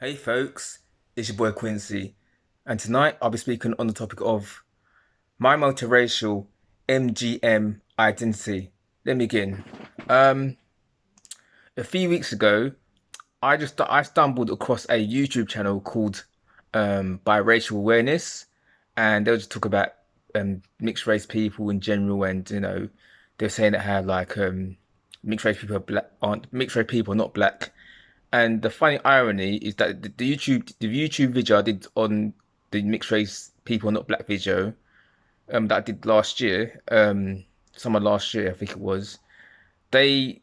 Hey folks, it's your boy Quincy, and tonight I'll be speaking on the topic of my multiracial MGM identity. Let me begin. Um, a few weeks ago, I stumbled across a YouTube channel called Biracial Awareness, and they'll just talk about mixed race people in general, and they're saying that how like mixed race people are black aren't mixed race people are not black. And the funny irony is that the YouTube video I did on the mixed race people not black video that I did last year, summer last year I think it was. They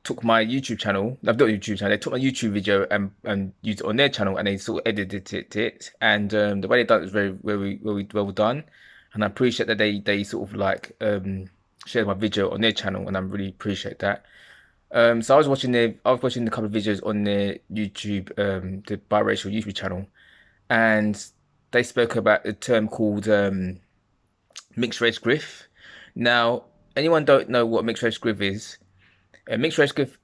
took my YouTube channel, no, not YouTube channel. They took my YouTube video and used it on their channel, and they sort of edited it. And the way they done it was very well done. And I appreciate that they sort of like shared my video on their channel, and I really appreciate that. So I was watching a couple of videos on their YouTube, the biracial YouTube channel, and they spoke about a term called mixed race griff. Now, anyone don't know what mixed race griff is? A mixed race griff,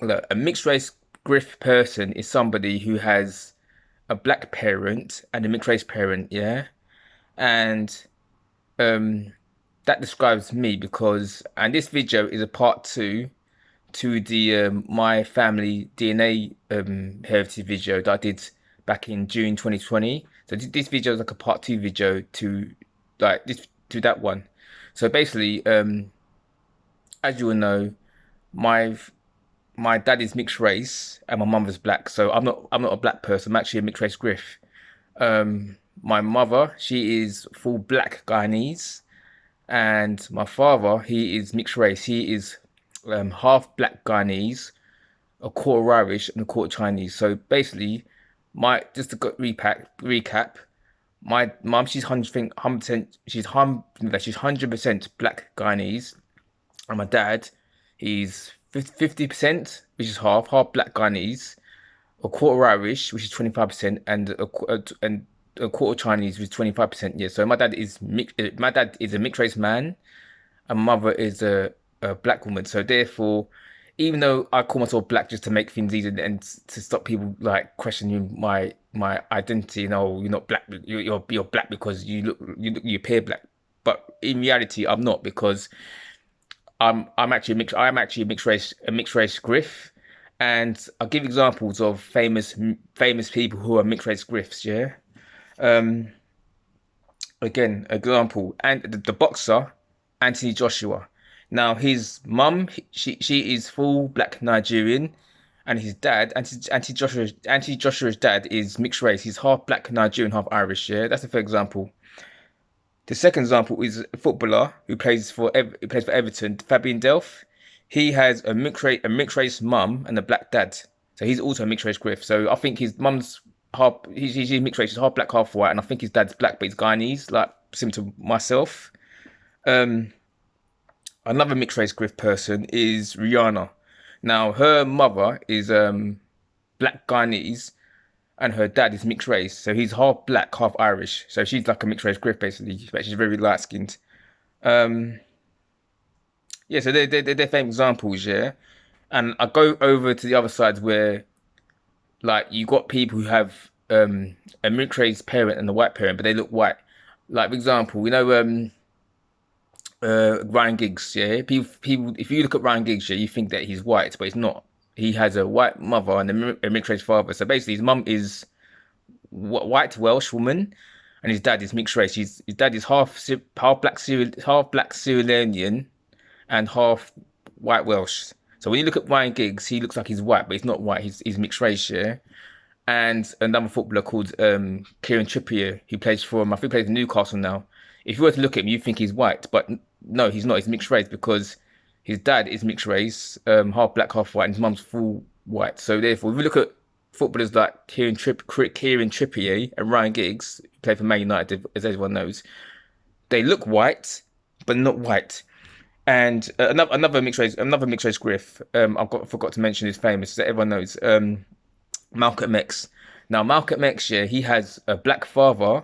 look, a mixed race griff person is somebody who has a black parent and a mixed race parent, yeah, and um, that describes me because, and this video is a part two to the my family DNA heritage video that I did back in June 2020. So this video is like a part two video to like this to that one. So basically, as you all know, my my dad is mixed race and my mum is black. So I'm not a black person. I'm actually a mixed race Griff. My mother, she is full black Guyanese, and my father, he is mixed race. He is half black Guyanese, a quarter Irish, and a quarter Chinese. So basically, my just to recap, my mum she's 100% she's 100% black Guyanese, and my dad he's 50%, which is half black Guyanese, a quarter Irish, which is 25%, and a quarter Chinese, which is 25%. Yeah, so my dad is mixed. My dad is a mixed race man, and my mother is a black woman. So therefore, even though I call myself black just to make things easier and to stop people like questioning my identity, you're not black. You're black because you appear black. But in reality, I'm not because I'm actually a mixed race Griff, and I'll give examples of famous people who are mixed race Griffs. Yeah. Um. Again, example, and the boxer Anthony Joshua. Now his mum, she is full black Nigerian, and his dad, Anthony Joshua's dad is mixed race. He's half black Nigerian, half Irish. Yeah, that's the first example. The second example is a footballer who plays for Everton, Fabian Delph. He has a mixed race mum and a black dad, so he's also a mixed race Griff. So I think his mum's he's mixed race, he's half black, half white, and I think his dad's black, but he's Guyanese, like similar to myself. Um, Another mixed race Griff person is Rihanna. Now her mother is black Guyanese and her dad is mixed race. So he's half black, half Irish. So she's like a mixed race Griff basically, but she's very light skinned. Um yeah, so they're famous examples, yeah. And I go over to the other side where like you got people who have a mixed race parent and a white parent, but they look white. Like for example, Ryan Giggs, yeah. People, if you look at Ryan Giggs, yeah, you think that he's white, but he's not. He has a white mother and a mixed race father. So basically, his mum is white Welsh woman, and his dad is mixed race. His dad is half black Sierra Leonean, and half white Welsh. So when you look at Ryan Giggs, he looks like he's white, but he's not white. He's mixed race, yeah. And another footballer called Kieran Trippier, who plays for I think he plays for Newcastle now. If you were to look at him, you think he's white, but no, he's not. He's mixed race because his dad is mixed race, half black, half white, and his mum's full white. So therefore, if you look at footballers like Kieran Trippier and Ryan Giggs, who play for Man United, as everyone knows, they look white, but not white. And another mixed race Griff. Forgot to mention is famous that everyone knows. Malcolm X. Now Malcolm X, yeah, he has a black father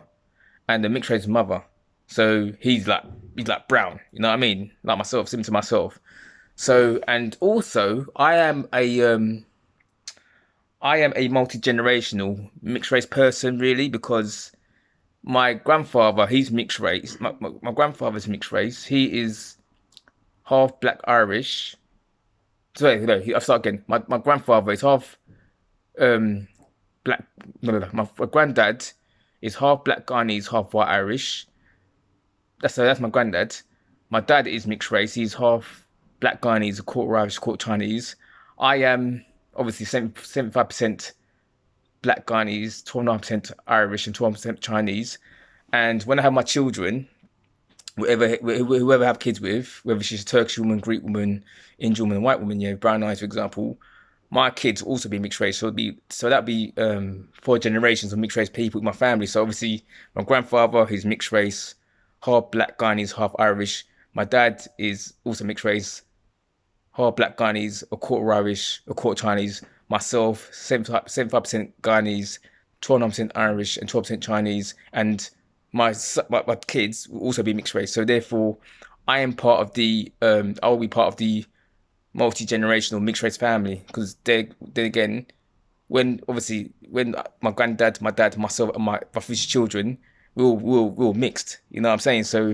and a mixed race mother. So he's like brown, you know what I mean? Like myself, similar to myself. So and also I am a multi-generational mixed race person, really, because my grandfather, he's mixed race. My grandfather's mixed race. He is half black Irish. Sorry, no, I'll start again. My grandfather is half um black. No. My granddad is half black Guyanese, half white Irish. That's my granddad. My dad is mixed race. He's half black Guyanese, quarter Irish, quarter Chinese. I am obviously 75% black Guyanese, 12.5% Irish, and 12% Chinese. And when I have my children, whoever I have kids with, whether she's a Turkish woman, Greek woman, Indian woman, white woman, yeah, brown eyes, for example, my kids will also be mixed race. So that'd be 4 generations of mixed race people in my family. So obviously my grandfather, he's mixed race, half black Guyanese, half Irish. My dad is also mixed race, half black Guyanese, a quarter Irish, a quarter Chinese. Myself, 75% Guyanese, 12% Irish, and 12% Chinese. And my kids will also be mixed race. So therefore, I am part of the I will be part of the multi-generational mixed race family because then again, when my granddad, my dad, myself, and my future children, we're all mixed. You know what I'm saying? So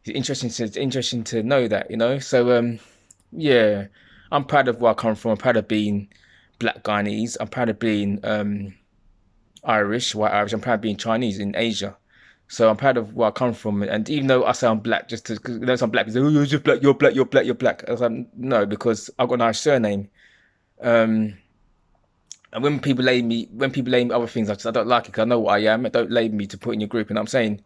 it's interesting to know that. So yeah, I'm proud of where I come from. I'm proud of being black Guyanese. I'm proud of being Irish, white Irish. I'm proud of being Chinese in Asia. So I'm proud of where I come from. And even though I sound black, just to, because some black people say, oh, you're just black, you're black, you're black, you're black. I was like, no, because I've got an Irish surname. Um, and when people label me other things, I don't like it because I know what I am. Don't label me to put in your group. And I'm saying,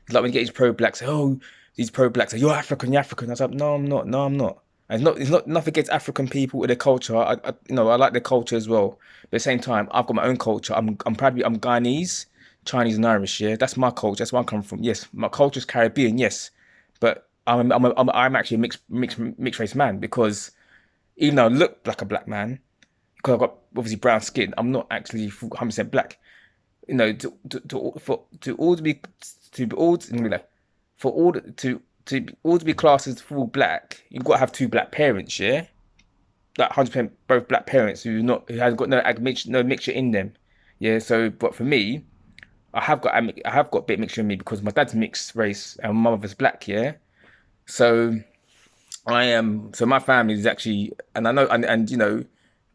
it's like when you get these pro-blacks, say, oh, these pro-blacks say, you're African, you're African. I was like, no, I'm not. No, I'm not. And it's not nothing against African people or their culture. I like their culture as well. But at the same time, I've got my own culture. I'm proud to be. I'm Guyanese, Chinese, and Irish. Yeah, that's my culture. That's where I come from. Yes, my culture's Caribbean. Yes, but I'm actually a mixed race man because even though I look like a black man, because I've got obviously brown skin, I'm not actually 100% black. To all to be to be all for all to be classed as full black, you've got to have two black parents, yeah, like 100% both black parents who has got no mixture in them, yeah. So, but for me, I have got a bit of mixture in me because my dad's mixed race and my mother's black, yeah. So so my family is actually, and I know, and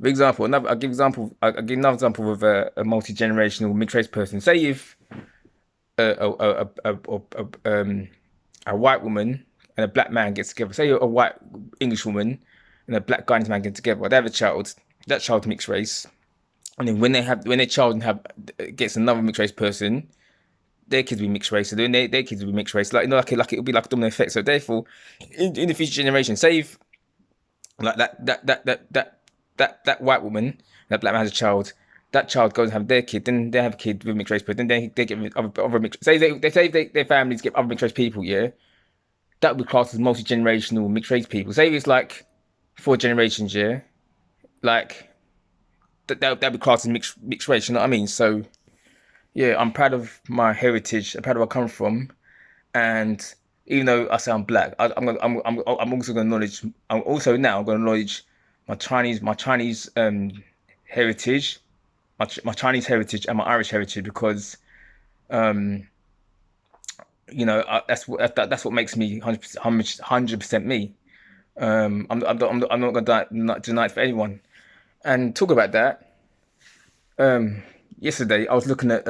for example, I'll give another example of a multi-generational mixed race person. Say if a white woman and a black man gets together. Say a white English woman and a black Guyanese man get together. They have a child. That child mixed race, and then when their child gets another mixed race person, their kids will be mixed race. So then their kids will be mixed race. Like it'll be like a domino effect. So therefore, in the future generation, say if like that white woman, that black man has a child. That child goes and have their kid, then they have a kid with mixed race, but then they get other mixed. Their families get other mixed race people, yeah. That would be classed as multi-generational mixed race people. Say it's like 4 generations, yeah. Like that'd be classed as mixed race. You know what I mean? So yeah, I'm proud of my heritage. I'm proud of where I come from, and even though I sound black, I'm also going to acknowledge. I'm also now going to acknowledge my Chinese heritage, my Chinese heritage and my Irish heritage because that's what makes me 100% me. I'm not gonna not deny it for anyone. And talk about that. Yesterday I was looking at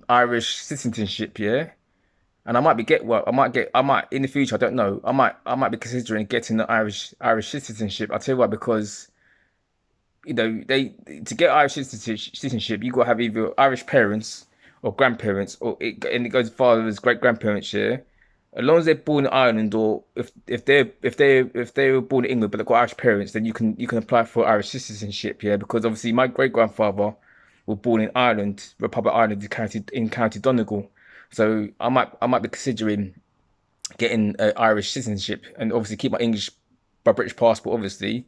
Irish citizenship, yeah, and I might be I might in the future. I don't know. I might be considering getting the Irish citizenship. I'll tell you why because they to get Irish citizenship, you got to have either Irish parents or grandparents, and it goes as far as great grandparents. Yeah, as long as they're born in Ireland, or if they were born in England but they've got Irish parents, then you can apply for Irish citizenship. Yeah, because obviously my great grandfather was born in Ireland, Republic of Ireland, in County Donegal. So I might be considering getting Irish citizenship and obviously keep my British passport, obviously,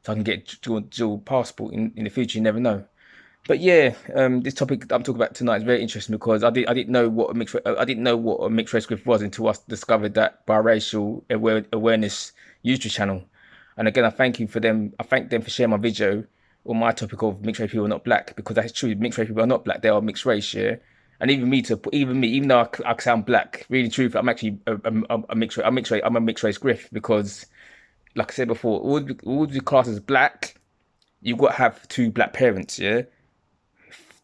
so I can get dual passport in the future. You never know. But yeah, this topic I'm talking about tonight is very interesting because I didn't know what a mixed race group was until I discovered that biracial awareness YouTube channel. And again, I thank them for sharing my video on my topic of mixed race people are not black, because that's true. Mixed race people are not black; they are mixed race, yeah. And even me, even though I sound black, really truthfully, I'm actually a mixed race. I'm a mixed race Griffe because, like I said before, all the classes black. You got to have two black parents, yeah.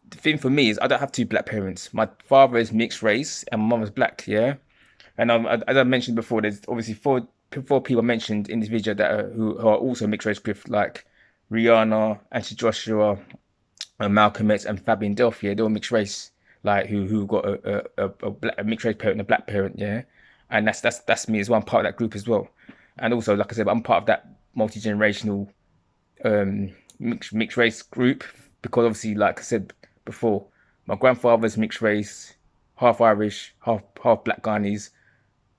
The thing for me is I don't have two black parents. My father is mixed race and my mum is black, yeah. And as I mentioned before, there's obviously four people mentioned in this video that who are also mixed race Griffe, like Rihanna, Anti Joshua, Malcolm X, and Fabian Delphi. Yeah, they're all mixed race, like who got a mixed race parent and a black parent, yeah. And that's me as well. I'm part of that group as well. And also, like I said, I'm part of that multi-generational mixed race group because obviously, like I said before, my grandfather's mixed race, half Irish, half Black Guyanese.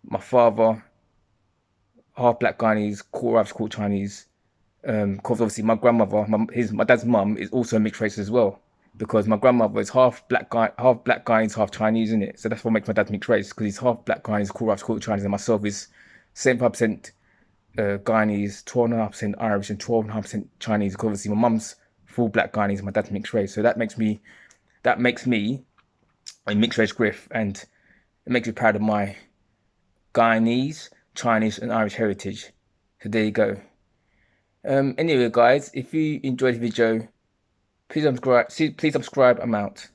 My father, half Black Guyanese, quarter Irish, quarter Chinese. Because obviously my grandmother, my dad's mum is also mixed race as well. Because my grandmother is half Black Guyanese, half Chinese, isn't it? So that's what makes my dad mixed race because he's half Black Guyanese, quarter Irish, quarter Chinese, and myself is 75% Guyanese, 12.5% Irish, and 12.5% Chinese. Because obviously my mum's full Black Guyanese, my dad's mixed race. So that makes me a mixed race Griffe, and it makes me proud of my Guyanese, Chinese, and Irish heritage. So there you go. Anyway, guys, if you enjoyed the video, please subscribe. I'm out.